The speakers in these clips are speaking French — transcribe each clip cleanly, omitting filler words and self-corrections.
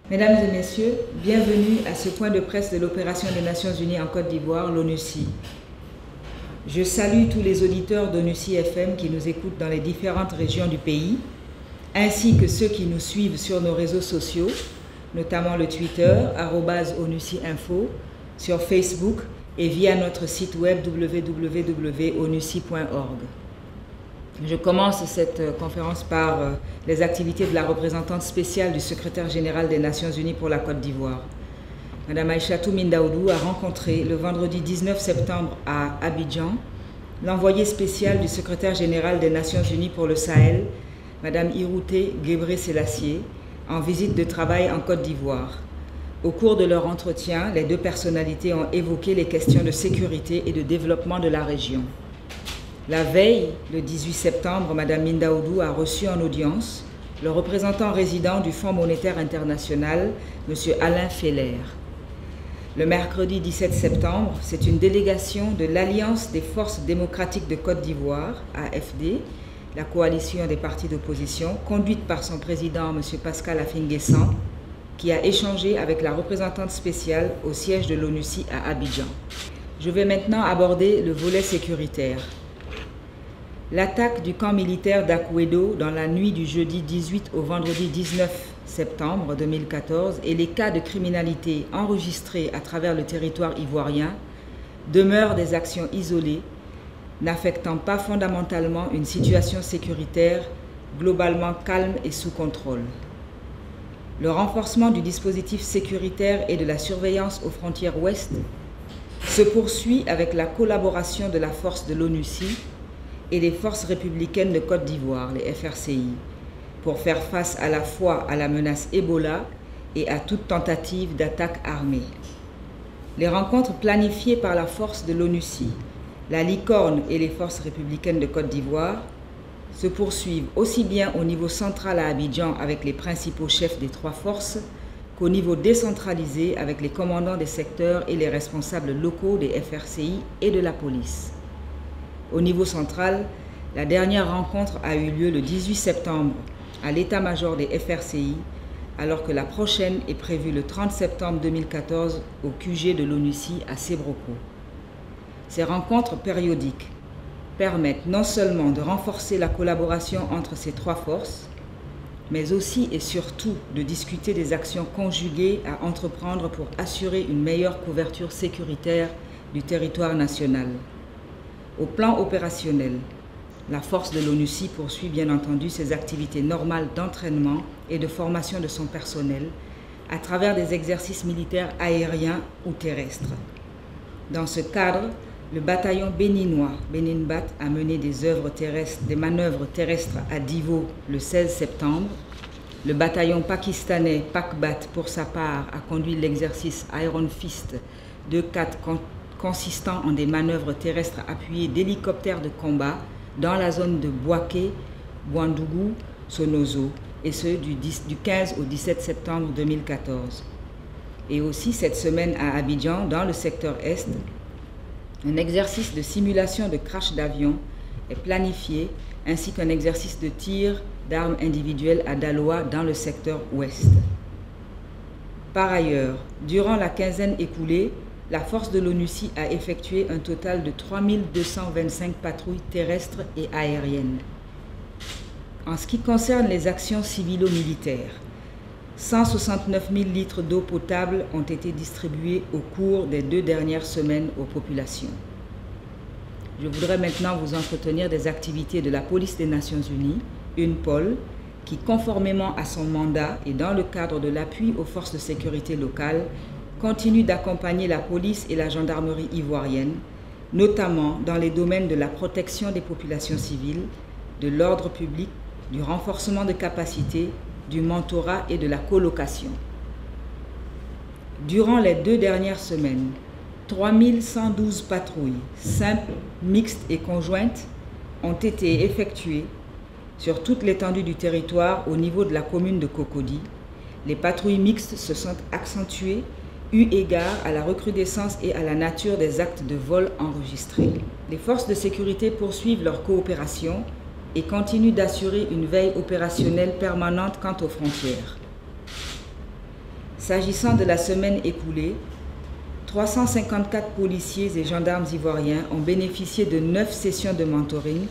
Mesdames et messieurs, bienvenue à ce point de presse de l'opération des Nations Unies en Côte d'Ivoire, l'ONUCI. Je salue tous les auditeurs d'ONUCI FM qui nous écoutent dans les différentes régions du pays, ainsi que ceux qui nous suivent sur nos réseaux sociaux, notamment le Twitter, @ONUCIinfo, sur Facebook et via notre site web www.onuci.org. Je commence cette conférence par les activités de la représentante spéciale du secrétaire général des Nations Unies pour la Côte d'Ivoire. Madame Aïchatou Mindaoudou a rencontré le vendredi 19 septembre à Abidjan l'envoyée spéciale du secrétaire général des Nations Unies pour le Sahel, Madame Irouté Gebré-Sélassié, en visite de travail en Côte d'Ivoire. Au cours de leur entretien, les deux personnalités ont évoqué les questions de sécurité et de développement de la région. La veille, le 18 septembre, Madame Mindaoudou a reçu en audience le représentant résident du Fonds monétaire international, M. Alain Feller. Le mercredi 17 septembre, c'est une délégation de l'Alliance des forces démocratiques de Côte d'Ivoire, AFD, la coalition des partis d'opposition, conduite par son président, M. Pascal Affi-N'Guessan, qui a échangé avec la représentante spéciale au siège de l'ONUCI à Abidjan. Je vais maintenant aborder le volet sécuritaire. L'attaque du camp militaire d'Akouedo dans la nuit du jeudi 18 au vendredi 19 septembre 2014 et les cas de criminalité enregistrés à travers le territoire ivoirien demeurent des actions isolées, n'affectant pas fondamentalement une situation sécuritaire globalement calme et sous contrôle. Le renforcement du dispositif sécuritaire et de la surveillance aux frontières ouest se poursuit avec la collaboration de la force de l'ONUCI et les forces républicaines de Côte d'Ivoire, les FRCI, pour faire face à la fois à la menace Ebola et à toute tentative d'attaque armée. Les rencontres planifiées par la force de l'ONUCI, la Licorne et les forces républicaines de Côte d'Ivoire se poursuivent aussi bien au niveau central à Abidjan avec les principaux chefs des trois forces qu'au niveau décentralisé avec les commandants des secteurs et les responsables locaux des FRCI et de la police. Au niveau central, la dernière rencontre a eu lieu le 18 septembre à l'état-major des FRCI, alors que la prochaine est prévue le 30 septembre 2014 au QG de l'ONUCI à Sébroko. Ces rencontres périodiques permettent non seulement de renforcer la collaboration entre ces trois forces, mais aussi et surtout de discuter des actions conjuguées à entreprendre pour assurer une meilleure couverture sécuritaire du territoire national. Au plan opérationnel, la force de l'ONUCI poursuit bien entendu ses activités normales d'entraînement et de formation de son personnel à travers des exercices militaires aériens ou terrestres. Dans ce cadre, le bataillon béninois, Béninbat, a mené des manœuvres terrestres à Divo le 16 septembre. Le bataillon pakistanais Pakbat, pour sa part, a conduit l'exercice Iron Fist 2-4 consistant en des manœuvres terrestres appuyées d'hélicoptères de combat dans la zone de Bouaké, Bouandougou, Sonozo, et ce du 15 au 17 septembre 2014. Et aussi cette semaine à Abidjan, dans le secteur Est, un exercice de simulation de crash d'avion est planifié, ainsi qu'un exercice de tir d'armes individuelles à Daloa dans le secteur Ouest. Par ailleurs, durant la quinzaine écoulée, la force de l'ONUCI a effectué un total de 3225 patrouilles terrestres et aériennes. En ce qui concerne les actions civilo-militaires, 169 000 litres d'eau potable ont été distribués au cours des 2 dernières semaines aux populations. Je voudrais maintenant vous entretenir des activités de la police des Nations Unies, UNPOL, qui, conformément à son mandat et dans le cadre de l'appui aux forces de sécurité locales, continue d'accompagner la police et la gendarmerie ivoirienne, notamment dans les domaines de la protection des populations civiles, de l'ordre public, du renforcement de capacités, du mentorat et de la colocation. Durant les 2 dernières semaines, 3112 patrouilles, simples, mixtes et conjointes, ont été effectuées sur toute l'étendue du territoire au niveau de la commune de Cocody. Les patrouilles mixtes se sont accentuées eu égard à la recrudescence et à la nature des actes de vol enregistrés. Les forces de sécurité poursuivent leur coopération et continuent d'assurer une veille opérationnelle permanente quant aux frontières. S'agissant de la semaine écoulée, 354 policiers et gendarmes ivoiriens ont bénéficié de 9 sessions de mentoring,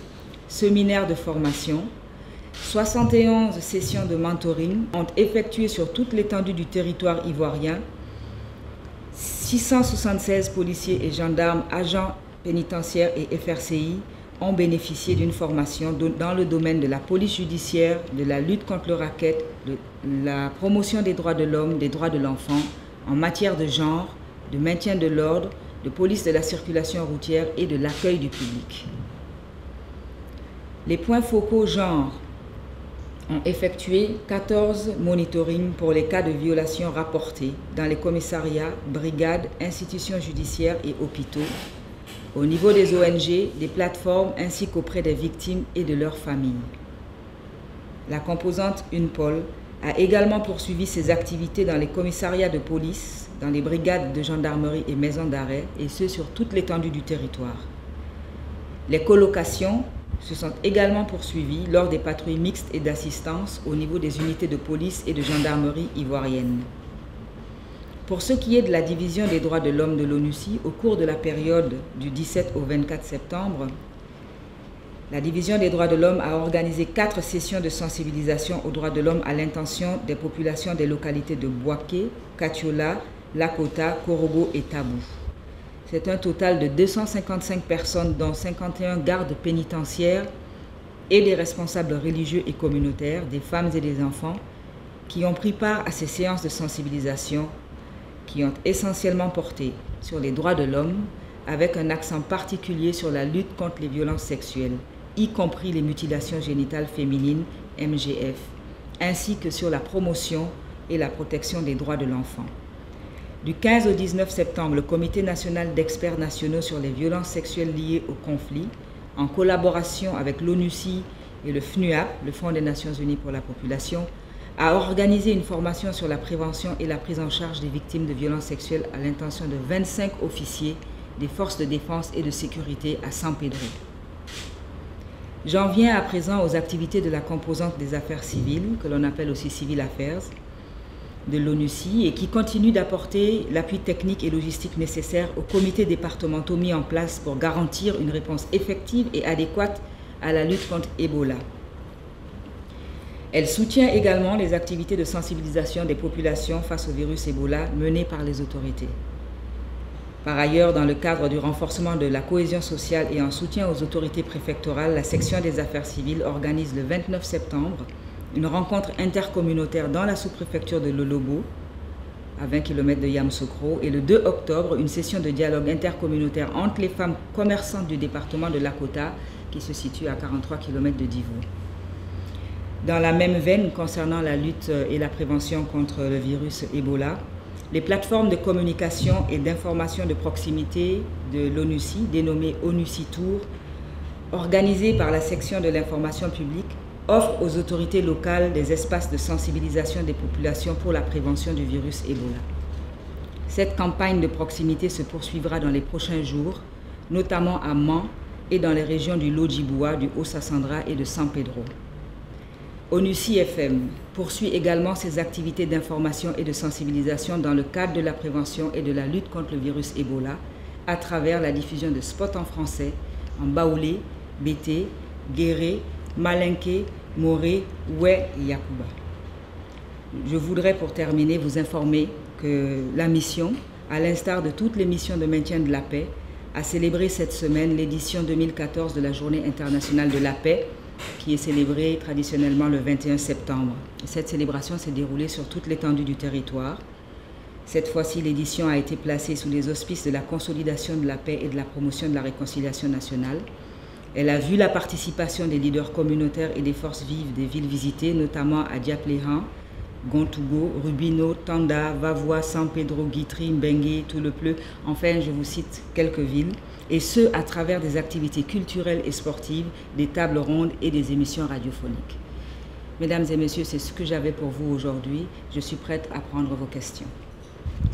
séminaires de formation. 71 sessions de mentoring ont effectué sur toute l'étendue du territoire ivoirien. 676 policiers et gendarmes, agents pénitentiaires et FRCI ont bénéficié d'une formation dans le domaine de la police judiciaire, de la lutte contre le racket, de la promotion des droits de l'homme, des droits de l'enfant, en matière de genre, de maintien de l'ordre, de police de la circulation routière et de l'accueil du public. Les points focaux genre ont effectué 14 monitorings pour les cas de violation rapportés dans les commissariats, brigades, institutions judiciaires et hôpitaux, au niveau des ONG, des plateformes ainsi qu'auprès des victimes et de leurs familles. La composante UNPOL a également poursuivi ses activités dans les commissariats de police, dans les brigades de gendarmerie et maisons d'arrêt, et ce sur toute l'étendue du territoire. Les colocations se sont également poursuivies lors des patrouilles mixtes et d'assistance au niveau des unités de police et de gendarmerie ivoiriennes. Pour ce qui est de la division des droits de l'homme de l'ONUCI, au cours de la période du 17 au 24 septembre, la division des droits de l'homme a organisé 4 sessions de sensibilisation aux droits de l'homme à l'intention des populations des localités de Boaké, Katiola, Lakota, Korogo et Tabou. C'est un total de 255 personnes, dont 51 gardes pénitentiaires et des responsables religieux et communautaires, des femmes et des enfants, qui ont pris part à ces séances de sensibilisation qui ont essentiellement porté sur les droits de l'homme, avec un accent particulier sur la lutte contre les violences sexuelles, y compris les mutilations génitales féminines, MGF, ainsi que sur la promotion et la protection des droits de l'enfant. Du 15 au 19 septembre, le Comité national d'experts nationaux sur les violences sexuelles liées au conflit, en collaboration avec l'ONUCI et le FNUAP, le Fonds des Nations Unies pour la population, a organisé une formation sur la prévention et la prise en charge des victimes de violences sexuelles à l'intention de 25 officiers des forces de défense et de sécurité à San Pedro. J'en viens à présent aux activités de la composante des affaires civiles, que l'on appelle aussi Civil Affairs, de l'ONUCI, et qui continue d'apporter l'appui technique et logistique nécessaire aux comités départementaux mis en place pour garantir une réponse effective et adéquate à la lutte contre Ebola. Elle soutient également les activités de sensibilisation des populations face au virus Ebola menées par les autorités. Par ailleurs, dans le cadre du renforcement de la cohésion sociale et en soutien aux autorités préfectorales, la section des affaires civiles organise le 29 septembre une rencontre intercommunautaire dans la sous-préfecture de Lolobo, à 20 km de Yamoussoukro, et le 2 octobre, une session de dialogue intercommunautaire entre les femmes commerçantes du département de Lakota, qui se situe à 43 km de Divo. Dans la même veine, concernant la lutte et la prévention contre le virus Ebola, les plateformes de communication et d'information de proximité de l'ONUCI, dénommées ONUCI Tour, organisées par la section de l'information publique, offrent aux autorités locales des espaces de sensibilisation des populations pour la prévention du virus Ebola. Cette campagne de proximité se poursuivra dans les prochains jours, notamment à Mans et dans les régions du Lodjiboua, du Haut-Sassandra et de San Pedro. ONUCI FM poursuit également ses activités d'information et de sensibilisation dans le cadre de la prévention et de la lutte contre le virus Ebola à travers la diffusion de spots en français en Baoulé, Bété, Guéré, Malinké, Moré, Oué et Yakuba. Je voudrais pour terminer vous informer que la mission, à l'instar de toutes les missions de maintien de la paix, a célébré cette semaine l'édition 2014 de la Journée internationale de la paix, qui est célébrée traditionnellement le 21 septembre. Cette célébration s'est déroulée sur toute l'étendue du territoire. Cette fois-ci, l'édition a été placée sous les auspices de la consolidation de la paix et de la promotion de la réconciliation nationale. Elle a vu la participation des leaders communautaires et des forces vives des villes visitées, notamment à Diapléhan, Gontougo, Rubino, Tanda, Vavois, San Pedro, Guitry, Mbengue, Toulepleu. Enfin, je vous cite quelques villes. Et ce, à travers des activités culturelles et sportives, des tables rondes et des émissions radiophoniques. Mesdames et messieurs, c'est ce que j'avais pour vous aujourd'hui. Je suis prête à prendre vos questions.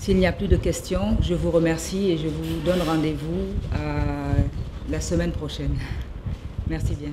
S'il n'y a plus de questions, je vous remercie et je vous donne rendez-vous la semaine prochaine. Merci bien.